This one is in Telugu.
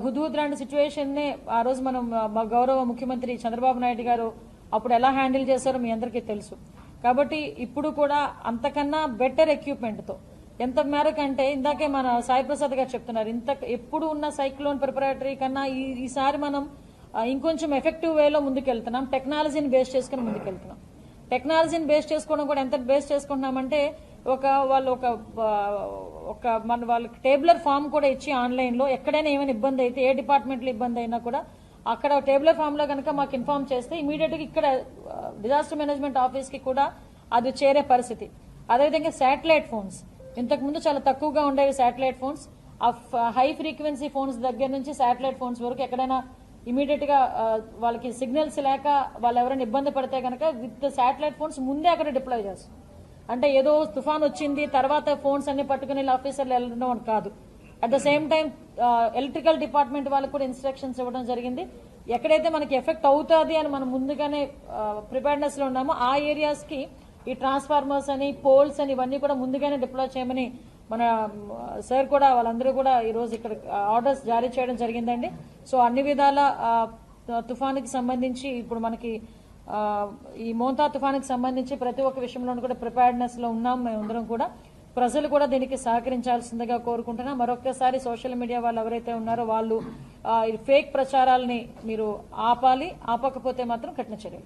హుదూద్ లాంటి సిచ్యువేషన్ నే ఆ రోజు మనం గౌరవ ముఖ్యమంత్రి చంద్రబాబు నాయుడు గారు అప్పుడు ఎలా హ్యాండిల్ చేశారో మీ అందరికీ తెలుసు. కాబట్టి ఇప్పుడు కూడా అంతకన్నా బెటర్ ఎక్విప్మెంట్ తో ఎంత మేరకు అంటే ఇందాకే మన సాయి ప్రసాద్ గారు చెప్తున్నారు, ఎప్పుడు ఉన్న సైక్లోన్ ప్రిపరేటరీ కన్నా ఈసారి మనం ఇంకొంచెం ఎఫెక్టివ్ వేలో ముందుకెళ్తున్నాం. టెక్నాలజీని బేస్ చేసుకుని ముందుకెళ్తున్నాం. టెక్నాలజీని బేస్ చేసుకోవడం కూడా ఎంత బేస్ చేసుకుంటున్నామంటే వాళ్ళకి టేబులర్ ఫామ్ కూడా ఇచ్చి ఆన్లైన్ లో ఎక్కడైనా ఏమైనా ఇబ్బంది అయితే, ఏ డిపార్ట్మెంట్ లో ఇబ్బంది అయినా కూడా అక్కడ టేబులర్ ఫామ్ లో కనుక మాకు ఇన్ఫార్మ్ చేస్తే ఇమీడియట్ గా ఇక్కడ డిజాస్టర్ మేనేజ్మెంట్ ఆఫీస్ కి కూడా అది చేరే పరిస్థితి. అదేవిధంగా శాటిలైట్ ఫోన్స్ ఇంతకు ముందు చాలా తక్కువగా ఉండేవి. Satellite phones high frequency phones దగ్గర నుంచి శాటిలైట్ ఫోన్స్ వరకు ఎక్కడైనా ఇమీడియట్ గా వాళ్ళకి సిగ్నల్స్ లేక వాళ్ళు ఎవరైనా ఇబ్బంది పడితే కనుక విత్ శాటిలైట్ ఫోన్స్ ముందే అక్కడ డిప్లాయ్ చేస్తాం. అంటే ఏదో తుఫాన్ వచ్చింది తర్వాత ఫోన్స్ అన్ని పట్టుకుని ఆఫీసర్లు వెళ్ళడం కాదు. At the same time electrical department వాళ్ళకి కూడా ఇన్స్ట్రక్షన్స్ ఇవ్వడం జరిగింది. ఎక్కడైతే మనకి ఎఫెక్ట్ అవుతుంది అని మనం ముందుగానే ప్రిపేర్నెస్ లో ఉన్నామో ఆ ఏరియాస్ కి ఈ ట్రాన్స్ఫార్మర్స్ అని, పోల్స్ అని ఇవన్నీ కూడా ముందుగానే డిప్లాయ్ చేయమని మన సార్ కూడా వాళ్ళందరూ కూడా ఈ రోజు ఇక్కడ ఆర్డర్స్ జారీ చేయడం జరిగిందండి. సో అన్ని విధాల తుఫానుకి సంబంధించి ఇప్పుడు మనకి ఈ మోంతా తుఫానుకి సంబంధించి ప్రతి ఒక్క విషయంలోనూ కూడా ప్రిపేర్డ్నెస్ లో ఉన్నాం. మేమందరం కూడా ప్రజలు కూడా దీనికి సహకరించాల్సిందిగా కోరుకుంటున్నాం. మరొక్కసారి సోషల్ మీడియా వాళ్ళు ఎవరైతే ఉన్నారో వాళ్ళు ఫేక్ ప్రచారాలని మీరు ఆపాలి. ఆపకపోతే మాత్రం కఠిన చర్యలు.